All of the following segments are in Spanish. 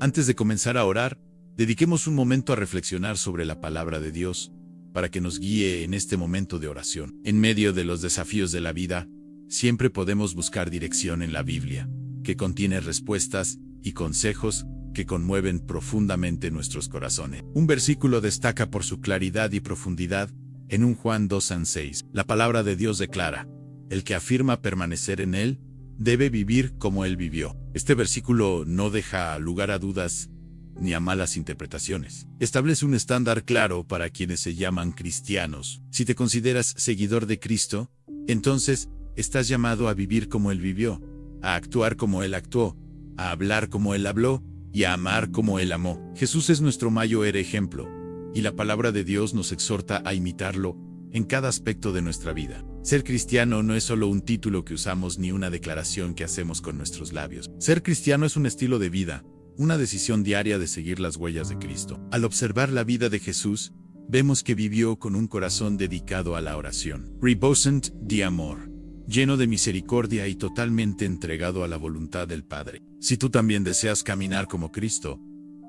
Antes de comenzar a orar, dediquemos un momento a reflexionar sobre la palabra de Dios, para que nos guíe en este momento de oración. En medio de los desafíos de la vida, siempre podemos buscar dirección en la Biblia, que contiene respuestas y consejos que conmueven profundamente nuestros corazones. Un versículo destaca por su claridad y profundidad en 1 Juan 2:6. La palabra de Dios declara: el que afirma permanecer en él, debe vivir como él vivió. Este versículo no deja lugar a dudas ni a malas interpretaciones. Establece un estándar claro para quienes se llaman cristianos. Si te consideras seguidor de Cristo, entonces estás llamado a vivir como él vivió, a actuar como él actuó, a hablar como él habló y a amar como él amó. Jesús es nuestro mayor ejemplo, y la palabra de Dios nos exhorta a imitarlo en cada aspecto de nuestra vida. Ser cristiano no es solo un título que usamos ni una declaración que hacemos con nuestros labios. Ser cristiano es un estilo de vida, una decisión diaria de seguir las huellas de Cristo. Al observar la vida de Jesús, vemos que vivió con un corazón dedicado a la oración, rebosant de amor, lleno de misericordia y totalmente entregado a la voluntad del Padre. Si tú también deseas caminar como Cristo,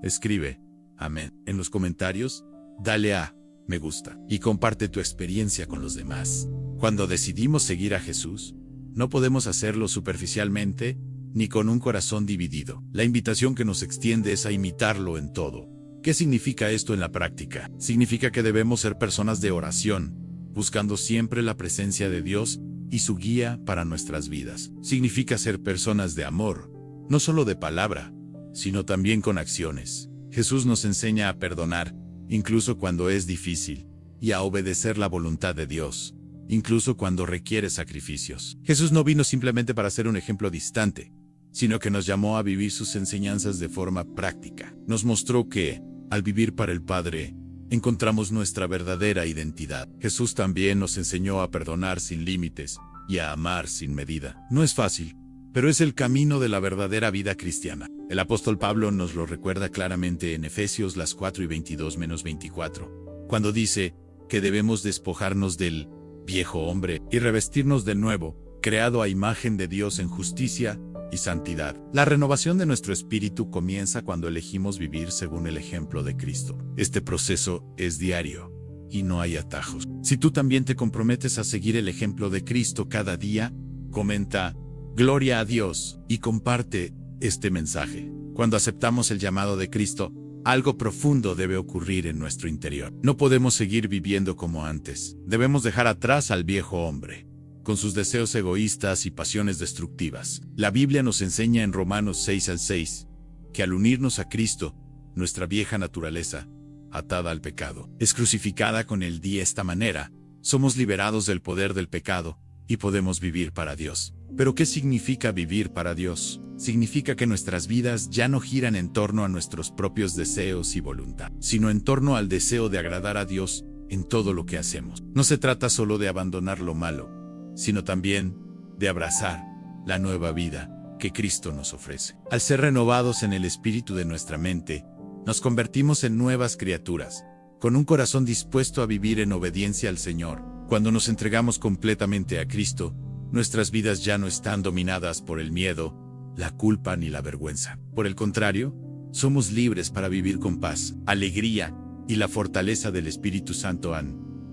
escribe amén en los comentarios, dale a me gusta y comparte tu experiencia con los demás. Cuando decidimos seguir a Jesús, no podemos hacerlo superficialmente ni con un corazón dividido. La invitación que nos extiende es a imitarlo en todo. ¿Qué significa esto en la práctica? Significa que debemos ser personas de oración, buscando siempre la presencia de Dios y su guía para nuestras vidas. Significa ser personas de amor, no solo de palabra, sino también con acciones. Jesús nos enseña a perdonar, incluso cuando es difícil, y a obedecer la voluntad de Dios, incluso cuando requiere sacrificios. Jesús no vino simplemente para ser un ejemplo distante, sino que nos llamó a vivir sus enseñanzas de forma práctica. Nos mostró que, al vivir para el Padre, encontramos nuestra verdadera identidad. Jesús también nos enseñó a perdonar sin límites y a amar sin medida. No es fácil, pero es el camino de la verdadera vida cristiana. El apóstol Pablo nos lo recuerda claramente en Efesios 4:22-24, cuando dice que debemos despojarnos del viejo hombre y revestirnos del nuevo, creado a imagen de Dios en justicia y santidad. La renovación de nuestro espíritu comienza cuando elegimos vivir según el ejemplo de Cristo. Este proceso es diario y no hay atajos. Si tú también te comprometes a seguir el ejemplo de Cristo cada día, comenta "Gloria a Dios" y comparte este mensaje. Cuando aceptamos el llamado de Cristo, algo profundo debe ocurrir en nuestro interior. No podemos seguir viviendo como antes. Debemos dejar atrás al viejo hombre, con sus deseos egoístas y pasiones destructivas. La Biblia nos enseña en Romanos 6:6, que al unirnos a Cristo, nuestra vieja naturaleza, atada al pecado, es crucificada con él. De esta manera, somos liberados del poder del pecado y podemos vivir para Dios. ¿Pero qué significa vivir para Dios? Significa que nuestras vidas ya no giran en torno a nuestros propios deseos y voluntad, sino en torno al deseo de agradar a Dios en todo lo que hacemos. No se trata solo de abandonar lo malo, sino también de abrazar la nueva vida que Cristo nos ofrece. Al ser renovados en el espíritu de nuestra mente, nos convertimos en nuevas criaturas, con un corazón dispuesto a vivir en obediencia al Señor. Cuando nos entregamos completamente a Cristo, nuestras vidas ya no están dominadas por el miedo, la culpa ni la vergüenza. Por el contrario, somos libres para vivir con paz, alegría y la fortaleza del Espíritu Santo.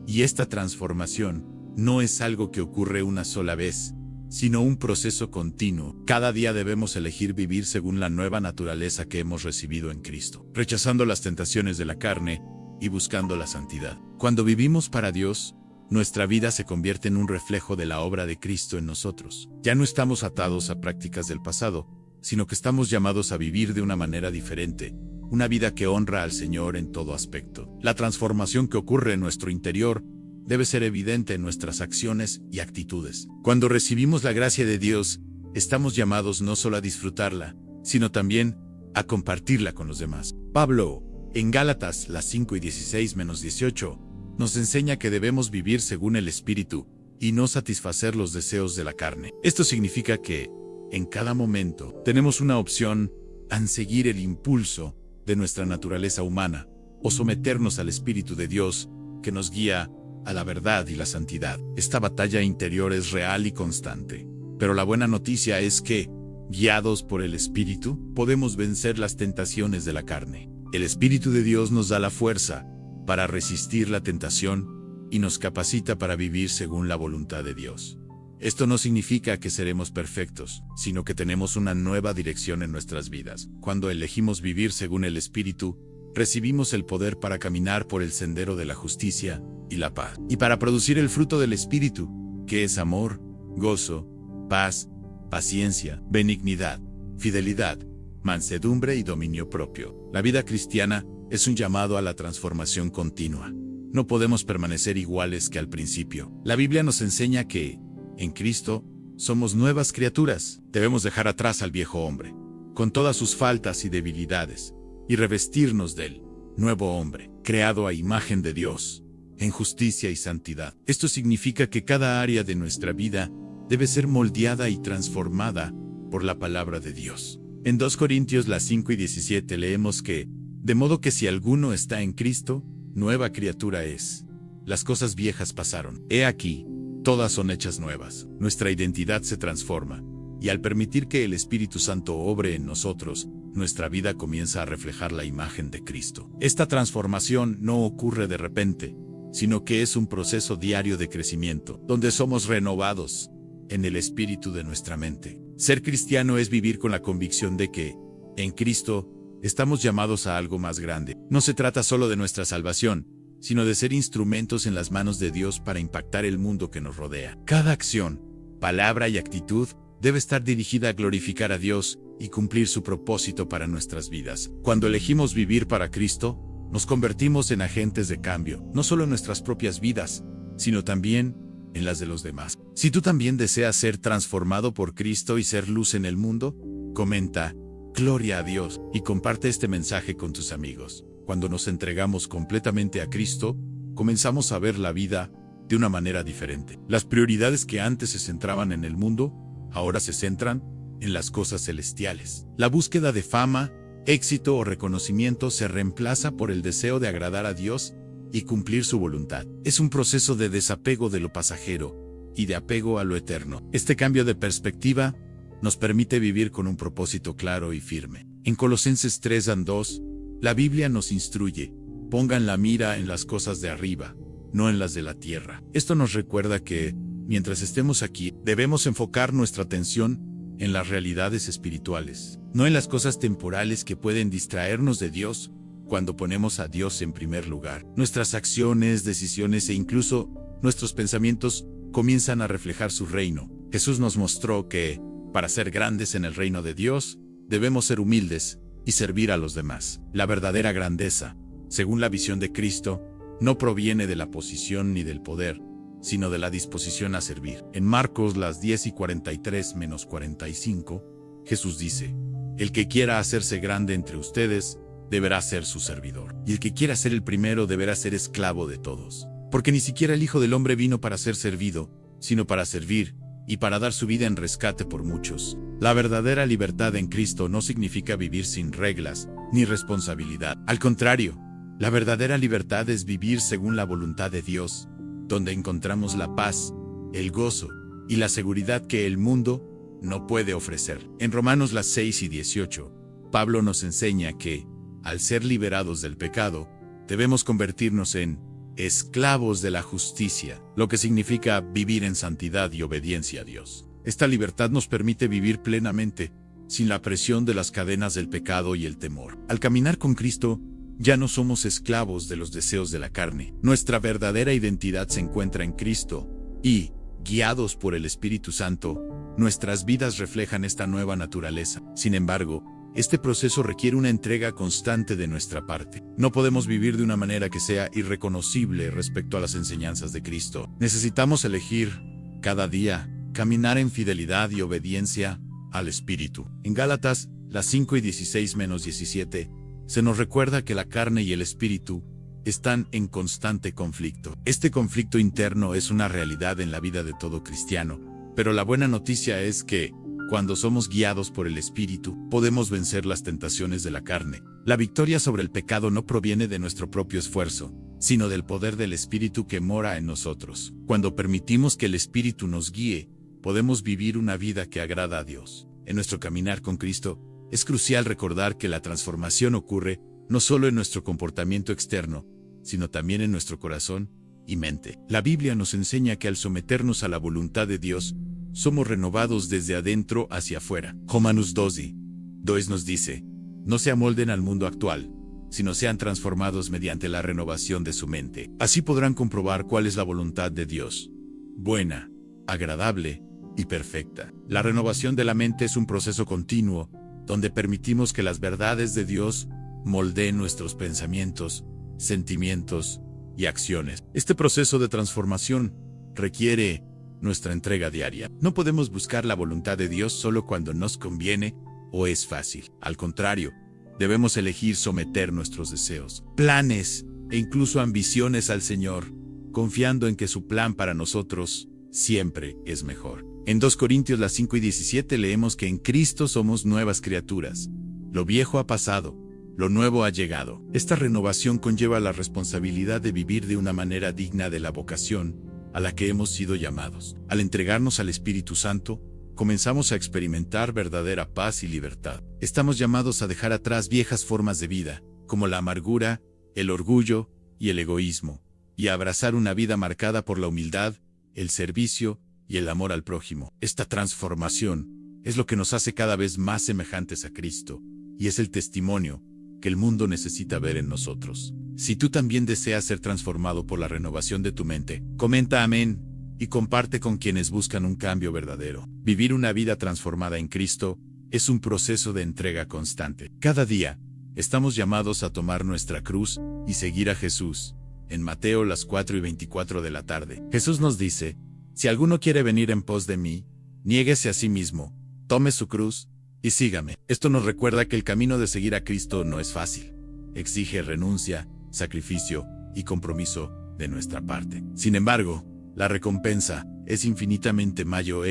Y esta transformación no es algo que ocurre una sola vez, sino un proceso continuo. Cada día debemos elegir vivir según la nueva naturaleza que hemos recibido en Cristo, rechazando las tentaciones de la carne y buscando la santidad. Cuando vivimos para Dios, nuestra vida se convierte en un reflejo de la obra de Cristo en nosotros. Ya no estamos atados a prácticas del pasado, sino que estamos llamados a vivir de una manera diferente, una vida que honra al Señor en todo aspecto. La transformación que ocurre en nuestro interior debe ser evidente en nuestras acciones y actitudes. Cuando recibimos la gracia de Dios, estamos llamados no solo a disfrutarla, sino también a compartirla con los demás. Pablo, en Gálatas 5:16-18, nos enseña que debemos vivir según el Espíritu y no satisfacer los deseos de la carne. Esto significa que, en cada momento, tenemos una opción en seguir el impulso de nuestra naturaleza humana o someternos al Espíritu de Dios que nos guía a la verdad y la santidad. Esta batalla interior es real y constante, pero la buena noticia es que guiados por el Espíritu, podemos vencer las tentaciones de la carne. El Espíritu de Dios nos da la fuerza para resistir la tentación y nos capacita para vivir según la voluntad de Dios. Esto no significa que seremos perfectos, sino que tenemos una nueva dirección en nuestras vidas. Cuando elegimos vivir según el Espíritu, recibimos el poder para caminar por el sendero de la justicia y la paz, y para producir el fruto del Espíritu, que es amor, gozo, paz, paciencia, benignidad, fidelidad, mansedumbre y dominio propio. La vida cristiana es un llamado a la transformación continua. No podemos permanecer iguales que al principio. La Biblia nos enseña que, en Cristo, somos nuevas criaturas. Debemos dejar atrás al viejo hombre, con todas sus faltas y debilidades, y revestirnos del nuevo hombre, creado a imagen de Dios, en justicia y santidad. Esto significa que cada área de nuestra vida debe ser moldeada y transformada por la palabra de Dios. En 2 Corintios 5:17 leemos que, de modo que si alguno está en Cristo, nueva criatura es. Las cosas viejas pasaron. He aquí, todas son hechas nuevas. Nuestra identidad se transforma, y al permitir que el Espíritu Santo obre en nosotros, nuestra vida comienza a reflejar la imagen de Cristo. Esta transformación no ocurre de repente, sino que es un proceso diario de crecimiento, donde somos renovados en el espíritu de nuestra mente. Ser cristiano es vivir con la convicción de que, en Cristo, estamos llamados a algo más grande. No se trata solo de nuestra salvación, sino de ser instrumentos en las manos de Dios para impactar el mundo que nos rodea. Cada acción, palabra y actitud debe estar dirigida a glorificar a Dios y cumplir su propósito para nuestras vidas. Cuando elegimos vivir para Cristo, nos convertimos en agentes de cambio, no solo en nuestras propias vidas, sino también en las de los demás. Si tú también deseas ser transformado por Cristo y ser luz en el mundo, comenta, Gloria a Dios, y comparte este mensaje con tus amigos. Cuando nos entregamos completamente a Cristo, comenzamos a ver la vida de una manera diferente. Las prioridades que antes se centraban en el mundo, ahora se centran en las cosas celestiales. La búsqueda de fama, éxito o reconocimiento se reemplaza por el deseo de agradar a Dios y cumplir su voluntad. Es un proceso de desapego de lo pasajero y de apego a lo eterno. Este cambio de perspectiva nos permite vivir con un propósito claro y firme. En Colosenses 3:2, la Biblia nos instruye: pongan la mira en las cosas de arriba, no en las de la tierra. Esto nos recuerda que, mientras estemos aquí, debemos enfocar nuestra atención en las realidades espirituales, no en las cosas temporales que pueden distraernos de Dios. Cuando ponemos a Dios en primer lugar, nuestras acciones, decisiones e incluso nuestros pensamientos comienzan a reflejar su reino. Jesús nos mostró que, para ser grandes en el reino de Dios, debemos ser humildes y servir a los demás. La verdadera grandeza, según la visión de Cristo, no proviene de la posición ni del poder, sino de la disposición a servir. En Marcos 10:43-45, Jesús dice: el que quiera hacerse grande entre ustedes, deberá ser su servidor. Y el que quiera ser el primero deberá ser esclavo de todos. Porque ni siquiera el Hijo del Hombre vino para ser servido, sino para servir, y para dar su vida en rescate por muchos. La verdadera libertad en Cristo no significa vivir sin reglas ni responsabilidad. Al contrario, la verdadera libertad es vivir según la voluntad de Dios, donde encontramos la paz, el gozo y la seguridad que el mundo no puede ofrecer. En Romanos 6:18, Pablo nos enseña que, al ser liberados del pecado, debemos convertirnos en esclavos de la justicia, lo que significa vivir en santidad y obediencia a Dios. Esta libertad nos permite vivir plenamente, sin la presión de las cadenas del pecado y el temor. Al caminar con Cristo, ya no somos esclavos de los deseos de la carne. Nuestra verdadera identidad se encuentra en Cristo, y, guiados por el Espíritu Santo, nuestras vidas reflejan esta nueva naturaleza. Sin embargo, este proceso requiere una entrega constante de nuestra parte. No podemos vivir de una manera que sea irreconocible respecto a las enseñanzas de Cristo. Necesitamos elegir, cada día, caminar en fidelidad y obediencia al Espíritu. En Gálatas 5:16-17, se nos recuerda que la carne y el Espíritu están en constante conflicto. Este conflicto interno es una realidad en la vida de todo cristiano, pero la buena noticia es que, cuando somos guiados por el Espíritu, podemos vencer las tentaciones de la carne. La victoria sobre el pecado no proviene de nuestro propio esfuerzo, sino del poder del Espíritu que mora en nosotros. Cuando permitimos que el Espíritu nos guíe, podemos vivir una vida que agrada a Dios. En nuestro caminar con Cristo, es crucial recordar que la transformación ocurre no solo en nuestro comportamiento externo, sino también en nuestro corazón y mente. La Biblia nos enseña que al someternos a la voluntad de Dios, somos renovados desde adentro hacia afuera. Romanos 12:2 nos dice, no se amolden al mundo actual, sino sean transformados mediante la renovación de su mente. Así podrán comprobar cuál es la voluntad de Dios, buena, agradable y perfecta. La renovación de la mente es un proceso continuo, donde permitimos que las verdades de Dios moldeen nuestros pensamientos, sentimientos y acciones. Este proceso de transformación requiere nuestra entrega diaria. No podemos buscar la voluntad de Dios solo cuando nos conviene o es fácil. Al contrario, debemos elegir someter nuestros deseos, planes e incluso ambiciones al Señor, confiando en que su plan para nosotros siempre es mejor. En 2 Corintios 5:17 leemos que en Cristo somos nuevas criaturas. Lo viejo ha pasado, lo nuevo ha llegado. Esta renovación conlleva la responsabilidad de vivir de una manera digna de la vocación a la que hemos sido llamados. Al entregarnos al Espíritu Santo, comenzamos a experimentar verdadera paz y libertad. Estamos llamados a dejar atrás viejas formas de vida, como la amargura, el orgullo y el egoísmo, y a abrazar una vida marcada por la humildad, el servicio y el amor al prójimo. Esta transformación es lo que nos hace cada vez más semejantes a Cristo, y es el testimonio que el mundo necesita ver en nosotros. Si tú también deseas ser transformado por la renovación de tu mente, comenta amén y comparte con quienes buscan un cambio verdadero. Vivir una vida transformada en Cristo es un proceso de entrega constante. Cada día, estamos llamados a tomar nuestra cruz y seguir a Jesús. En Mateo 4:24 de la tarde, Jesús nos dice, si alguno quiere venir en pos de mí, niéguese a sí mismo, tome su cruz y sígame. Esto nos recuerda que el camino de seguir a Cristo no es fácil. Exige renuncia, sacrificio y compromiso de nuestra parte. Sin embargo, la recompensa es infinitamente mayor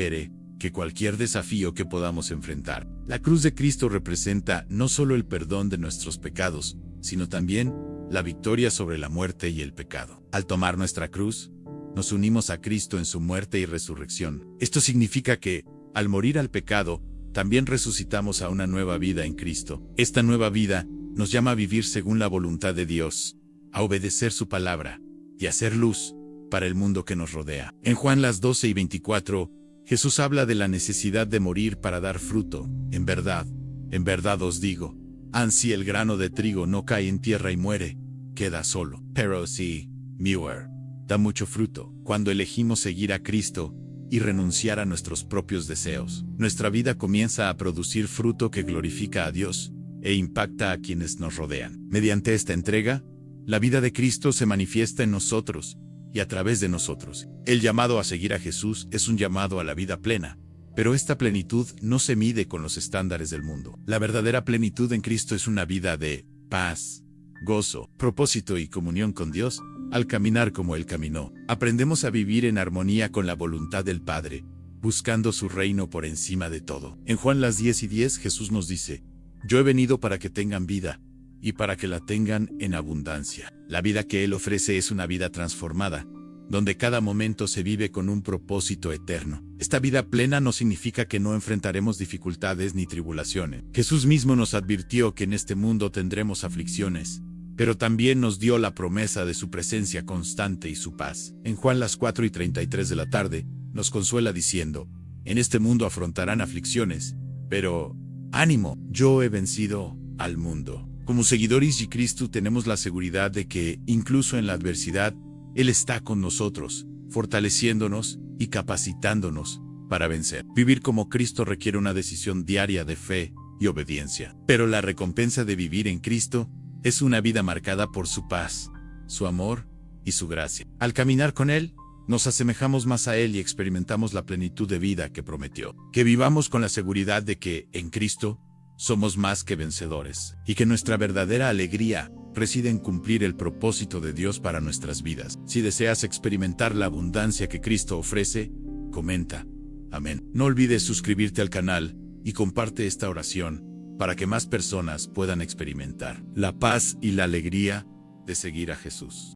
que cualquier desafío que podamos enfrentar. La cruz de Cristo representa no solo el perdón de nuestros pecados, sino también la victoria sobre la muerte y el pecado. Al tomar nuestra cruz, nos unimos a Cristo en su muerte y resurrección. Esto significa que, al morir al pecado, también resucitamos a una nueva vida en Cristo. Esta nueva vida nos llama a vivir según la voluntad de Dios, a obedecer su palabra y a ser luz para el mundo que nos rodea. En Juan 12:24, Jesús habla de la necesidad de morir para dar fruto. En verdad os digo, ansí el grano de trigo no cae en tierra y muere, queda solo. Pero si muere, da mucho fruto. Cuando elegimos seguir a Cristo y renunciar a nuestros propios deseos, nuestra vida comienza a producir fruto que glorifica a Dios e impacta a quienes nos rodean. Mediante esta entrega, la vida de Cristo se manifiesta en nosotros y a través de nosotros. El llamado a seguir a Jesús es un llamado a la vida plena, pero esta plenitud no se mide con los estándares del mundo. La verdadera plenitud en Cristo es una vida de paz, gozo, propósito y comunión con Dios. Al caminar como Él caminó, aprendemos a vivir en armonía con la voluntad del Padre, buscando su reino por encima de todo. En Juan 10:10 Jesús nos dice, yo he venido para que tengan vida, y para que la tengan en abundancia. La vida que Él ofrece es una vida transformada, donde cada momento se vive con un propósito eterno. Esta vida plena no significa que no enfrentaremos dificultades ni tribulaciones. Jesús mismo nos advirtió que en este mundo tendremos aflicciones, pero también nos dio la promesa de su presencia constante y su paz. En Juan 4:33 de la tarde, nos consuela diciendo, en este mundo afrontarán aflicciones, pero ánimo, yo he vencido al mundo. Como seguidores de Cristo tenemos la seguridad de que, incluso en la adversidad, Él está con nosotros, fortaleciéndonos y capacitándonos para vencer. Vivir como Cristo requiere una decisión diaria de fe y obediencia. Pero la recompensa de vivir en Cristo es una vida marcada por su paz, su amor y su gracia. Al caminar con Él, nos asemejamos más a Él y experimentamos la plenitud de vida que prometió. Que vivamos con la seguridad de que, en Cristo, somos más que vencedores, y que nuestra verdadera alegría reside en cumplir el propósito de Dios para nuestras vidas. Si deseas experimentar la abundancia que Cristo ofrece, comenta. Amén. No olvides suscribirte al canal y comparte esta oración para que más personas puedan experimentar la paz y la alegría de seguir a Jesús.